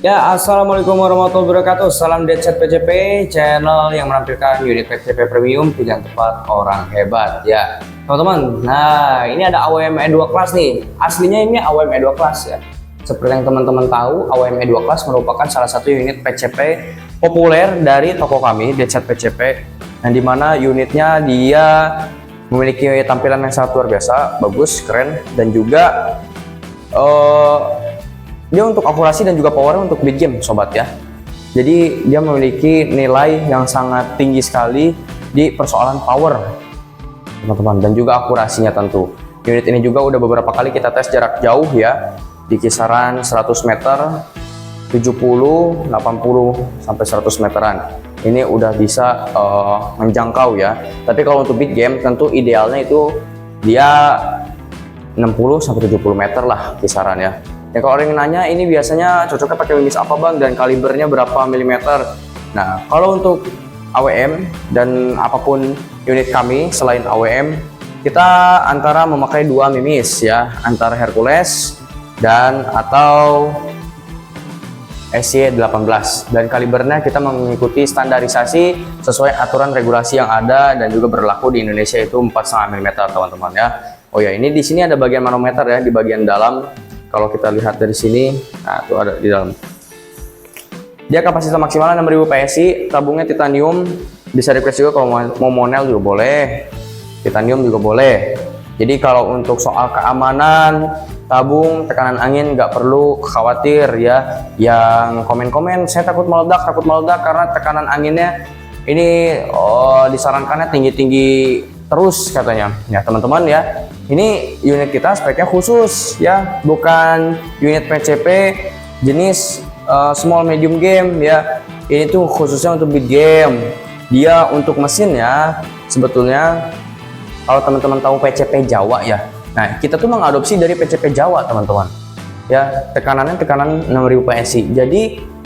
Ya, assalamualaikum warahmatullahi wabarakatuh. Salam Deadset PCP, channel yang menampilkan unit PCP premium pilihan tepat orang hebat. Ya, teman-teman. Nah, ini ada AWM E2 Class nih. Aslinya ini AWM E2 Class ya. Seperti yang teman-teman tahu, AWM E2 Class merupakan salah satu unit PCP populer dari toko kami, Deadset PCP. Yang dimana unitnya dia memiliki tampilan yang sangat luar biasa, bagus, keren, dan juga dia untuk akurasi dan juga power untuk big game sobat ya. Jadi dia memiliki nilai yang sangat tinggi sekali di persoalan power teman-teman, dan juga akurasinya tentu. Unit ini juga udah beberapa kali kita tes jarak jauh ya, di kisaran 100 meter, 70, 80 sampai 100 meteran. Ini udah bisa menjangkau ya. Tapi kalau untuk big game tentu idealnya itu dia 60 sampai 70 meter lah kisaran ya. Ya kalau orang yang nanya ini biasanya cocoknya pakai mimis apa bang dan kalibernya berapa milimeter. Nah kalau untuk AWM dan apapun unit kami selain AWM, kita antara memakai dua mimis ya, antara Hercules dan atau SY18, dan kalibernya kita mengikuti standarisasi sesuai aturan regulasi yang ada dan juga berlaku di Indonesia, itu 4,5 mm teman-teman ya. Oh ya, ini di sini ada bagian manometer ya di bagian dalam. Kalau kita lihat dari sini, nah itu ada di dalam. Dia kapasitas maksimal 6000 PSI, tabungnya titanium, bisa request juga kalau mau monel juga boleh, titanium juga boleh. Jadi kalau untuk soal keamanan tabung, tekanan angin nggak perlu khawatir ya. Yang komen-komen saya takut meledak karena tekanan anginnya ini disarankannya tinggi-tinggi terus katanya. Ya teman-teman ya. Ini unit kita speknya khusus ya, bukan unit PCP jenis small medium game ya. Ini tuh khususnya untuk big game. Dia untuk mesin ya, sebetulnya kalau teman-teman tahu PCP Jawa ya. Nah, kita tuh mengadopsi dari PCP Jawa teman-teman. Ya, tekanannya tekanan 6000 PSI. Jadi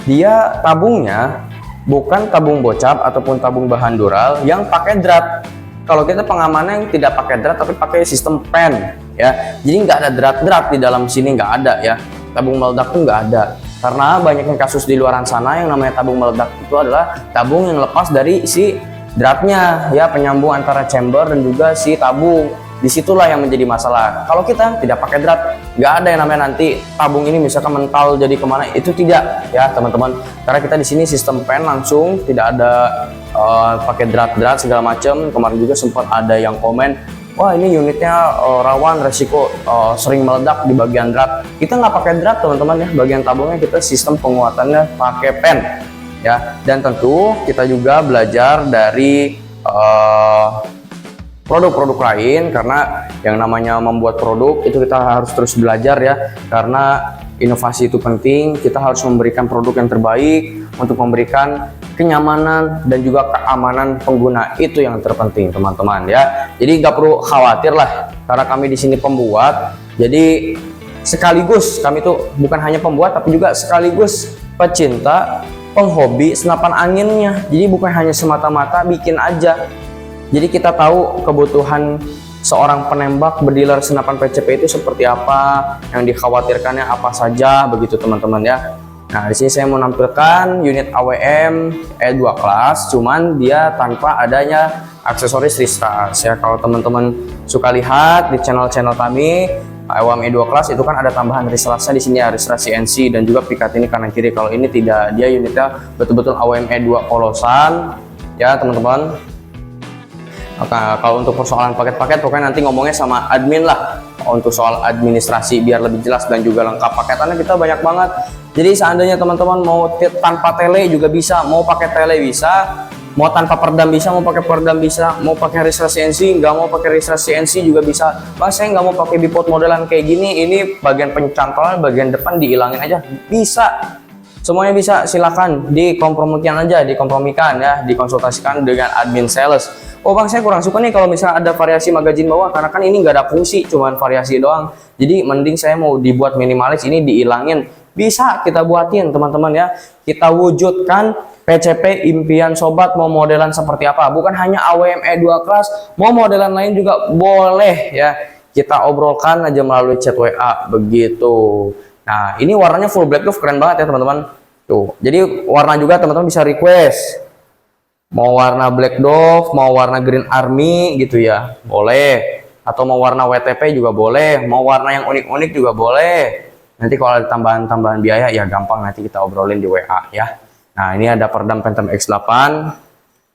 dia tabungnya bukan tabung bocap ataupun tabung bahan dural yang pakai drat. Kalau kita pengamannya yang tidak pakai drat tapi pakai sistem pen ya, jadi nggak ada drat di dalam sini, nggak ada ya, tabung meledak tuh nggak ada. Karena banyaknya kasus di luaran sana yang namanya tabung meledak itu adalah tabung yang lepas dari si dratnya ya, penyambung antara chamber dan juga si tabung. Disitulah yang menjadi masalah. Kalau kita tidak pakai drat, nggak ada yang namanya nanti tabung ini misalkan mental jadi kemana, itu tidak ya teman-teman. Karena kita di sini sistem pen langsung, tidak ada pakai drat segala macam. Kemarin juga sempat ada yang komen, wah ini unitnya rawan resiko sering meledak di bagian drat. Kita nggak pakai drat teman-teman ya, bagian tabungnya kita sistem penguatannya pakai pen ya. Dan tentu kita juga belajar dari produk-produk lain, karena yang namanya membuat produk itu kita harus terus belajar ya, karena inovasi itu penting. Kita harus memberikan produk yang terbaik untuk memberikan kenyamanan dan juga keamanan pengguna, itu yang terpenting teman-teman ya. Jadi nggak perlu khawatir lah, karena kami di sini pembuat, jadi sekaligus kami tuh bukan hanya pembuat tapi juga sekaligus pecinta, penghobi senapan anginnya. Jadi bukan hanya semata-mata bikin aja. Jadi kita tahu kebutuhan seorang penembak berdealer senapan PCP itu seperti apa, yang dikhawatirkannya apa saja, begitu teman-teman ya. Nah di sini saya mau menampilkan unit AWM E2 Class, cuman dia tanpa adanya aksesoris ristas ya. Kalau teman-teman suka lihat di channel-channel kami AWM E2 Class itu kan ada tambahan ristasnya di sini ya, ristas CNC dan juga pikat ini kanan kiri. Kalau ini tidak, dia unitnya betul-betul AWM E2 kolosan ya teman-teman. Nah, kalau untuk persoalan paket-paket pokoknya nanti ngomongnya sama admin lah untuk soal administrasi biar lebih jelas dan juga lengkap. Paketannya kita banyak banget. Jadi seandainya teman-teman mau tanpa tele juga bisa, mau pakai tele bisa, mau tanpa peredam bisa, mau pakai peredam bisa, mau pakai ristas CNC, nggak mau pakai ristas CNC juga bisa. Bang saya nggak mau pakai bipod modelan kayak gini, ini bagian pencantolan bagian depan dihilangin aja, bisa. Semuanya bisa, silakan dikompromikan aja, dikompromikan ya, dikonsultasikan dengan admin sales. Oh bang saya kurang suka nih kalau misalnya ada variasi magazin bawah, karena kan ini nggak ada fungsi, cuman variasi doang. Jadi mending saya mau dibuat minimalis, ini dihilangin. Bisa kita buatin teman-teman ya. Kita wujudkan PCP impian sobat, mau modelan seperti apa. Bukan hanya AWM E2 Class, mau modelan lain juga boleh ya. Kita obrolkan aja melalui chat WA begitu. Nah, ini warnanya full black tuh keren banget ya teman-teman. Tuh, jadi warna juga teman-teman bisa request. Mau warna Black Dove, mau warna Green Army gitu ya, boleh. Atau mau warna WTP juga boleh, mau warna yang unik-unik juga boleh. Nanti kalau ada tambahan-tambahan biaya ya gampang, nanti kita obrolin di WA ya. Nah, ini ada peredam Phantom X8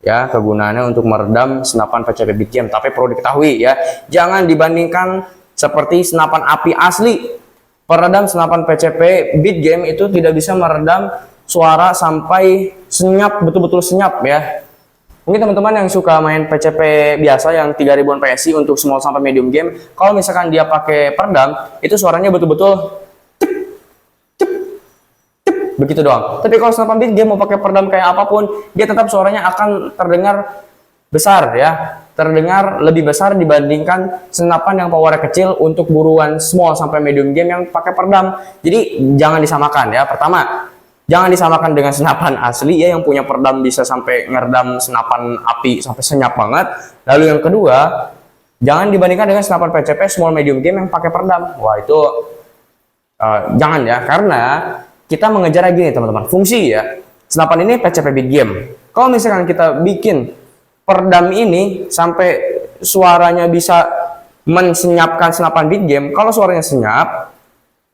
ya, kegunaannya untuk meredam senapan PCP Beat Game. Tapi perlu diketahui ya, jangan dibandingkan seperti senapan api asli. Peredam senapan PCP Beat Game itu tidak bisa meredam suara sampai senyap, betul-betul senyap ya. Mungkin teman-teman yang suka main PCP biasa yang 3000-an PSI untuk small sampai medium game, kalau misalkan dia pakai peredam, itu suaranya betul-betul begitu doang. Tapi kalau senapan Beat Game mau pakai peredam kayak apapun, dia tetap suaranya akan terdengar besar ya, terdengar lebih besar dibandingkan senapan yang powernya kecil untuk buruan small sampai medium game yang pakai peredam. Jadi jangan disamakan ya. Pertama, jangan disamakan dengan senapan asli ya yang punya peredam bisa sampai ngeredam senapan api sampai senyap banget. Lalu yang kedua, jangan dibandingkan dengan senapan PCP small medium game yang pakai peredam. Wah, itu jangan ya, karena kita mengejar gini teman-teman, fungsi ya. Senapan ini PCP Beat Game. Kalau misalkan kita bikin peredam ini sampai suaranya bisa mensenyapkan senapan Beat Game, kalau suaranya senyap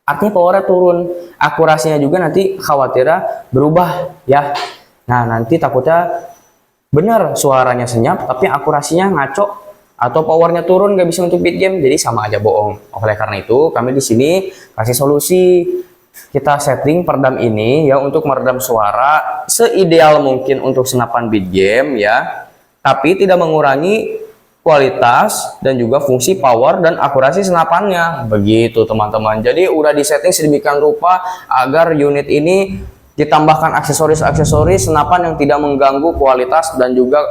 artinya powernya turun, akurasinya juga nanti khawatirnya berubah ya. Nah, nanti takutnya benar suaranya senyap tapi akurasinya ngaco atau powernya turun, nggak bisa untuk Beat Game, jadi sama aja bohong. Oleh karena itu kami di sini kasih solusi. Kita setting peredam ini ya untuk meredam suara seideal mungkin untuk senapan Beat Game ya, tapi tidak mengurangi kualitas dan juga fungsi power dan akurasi senapannya. Begitu teman-teman. Jadi udah disetting sedemikian rupa agar unit ini ditambahkan aksesoris-aksesoris senapan yang tidak mengganggu kualitas dan juga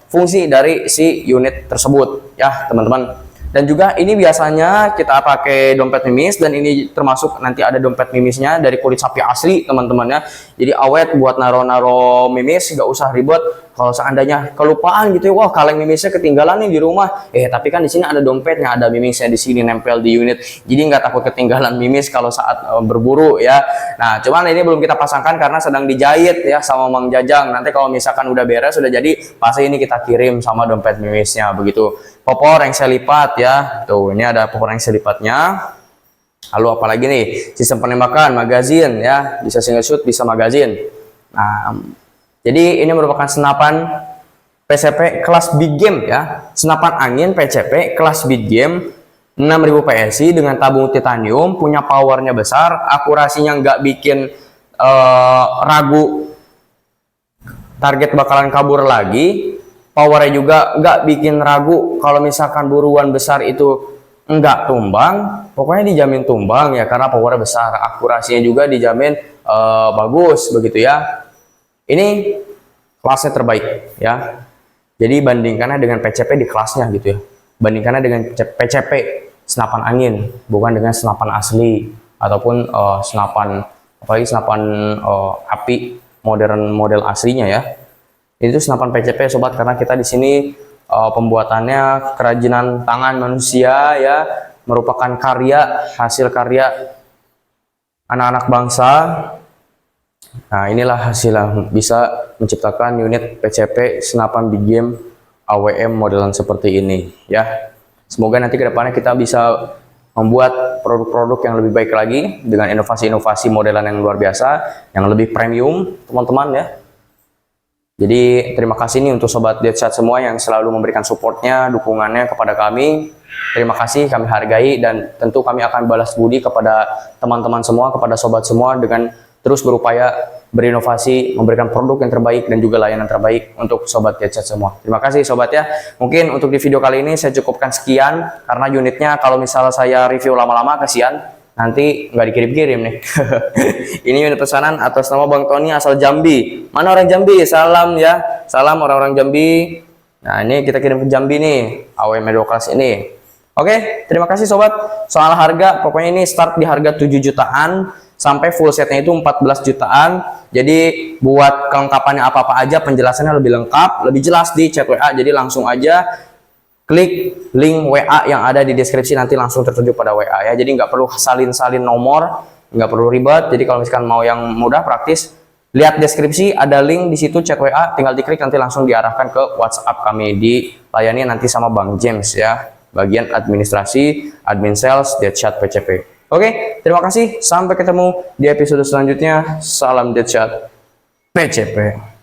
fungsi dari si unit tersebut ya teman-teman. Dan juga ini biasanya kita pakai dompet mimis, dan ini termasuk nanti ada dompet mimisnya dari kulit sapi asli teman-teman ya. Jadi awet buat naro-naro mimis, nggak usah ribet. Kalau seandainya kelupaan gitu ya, wah kaleng mimisnya ketinggalan nih di rumah. Tapi kan di sini ada dompetnya, ada mimisnya di sini nempel di unit. Jadi nggak takut ketinggalan mimis kalau saat berburu ya. Nah, cuman ini belum kita pasangkan karena sedang dijahit ya sama Mang Jajang. Nanti kalau misalkan udah beres, sudah jadi, pasti ini kita kirim sama dompet mimisnya begitu. Popor yang saya lipat ya. Tuh, ini ada popor yang saya lipatnya. Lalu apalagi nih? Sistem penembakan, magazin ya. Bisa single shoot, bisa magazin. Nah, jadi ini merupakan senapan PCP kelas Beat Game ya. Senapan angin PCP kelas Beat Game 6000 PSI dengan tabung titanium, punya powernya besar, akurasinya nggak bikin ragu target bakalan kabur lagi. Powernya juga nggak bikin ragu kalau misalkan buruan besar itu nggak tumbang. Pokoknya dijamin tumbang ya, karena powernya besar, akurasinya juga dijamin bagus begitu ya. Ini kelasnya terbaik ya. Jadi bandingkannya dengan PCP di kelasnya gitu ya. Bandingkannya dengan PCP senapan angin, bukan dengan senapan asli ataupun senapan, apalagi senapan api modern model aslinya ya. Itu senapan PCP sobat, karena kita di sini pembuatannya kerajinan tangan manusia ya, merupakan karya, hasil karya anak-anak bangsa. Nah, inilah hasilnya bisa menciptakan unit PCP senapan Beat Game AWM modelan seperti ini ya. Semoga nanti kedepannya kita bisa membuat produk-produk yang lebih baik lagi dengan inovasi-inovasi modelan yang luar biasa, yang lebih premium teman-teman ya. Jadi terima kasih nih untuk sobat Deadshot semua yang selalu memberikan supportnya, dukungannya kepada kami. Terima kasih, kami hargai, dan tentu kami akan balas budi kepada teman-teman semua, kepada sobat semua dengan terus berupaya berinovasi, memberikan produk yang terbaik dan juga layanan terbaik untuk sobat Deadshot semua. Terima kasih sobat ya. Mungkin untuk di video kali ini saya cukupkan sekian, karena unitnya kalau misalnya saya review lama-lama kasihan, nanti nggak dikirim-kirim nih. Ini unit pesanan atas nama Bang Tony asal Jambi. Mana orang Jambi? Salam ya. Salam orang-orang Jambi. Nah, ini kita kirim ke Jambi nih, AWM 12 ini. Oke, terima kasih sobat. Soal harga, pokoknya ini start di harga 7 jutaan sampai full setnya itu 14 jutaan. Jadi buat kelengkapannya apa-apa aja, penjelasannya lebih lengkap, lebih jelas di chat WA. Jadi langsung aja klik link WA yang ada di deskripsi, nanti langsung tertuju pada WA ya. Jadi nggak perlu salin-salin nomor, nggak perlu ribet. Jadi kalau misalkan mau yang mudah praktis, lihat deskripsi, ada link di situ, chat WA, tinggal diklik nanti langsung diarahkan ke WhatsApp kami, dilayani nanti sama Bang James ya, bagian administrasi, admin sales, Deadshot PCP. Oke, terima kasih, sampai ketemu di episode selanjutnya. Salam Deadshot PCP.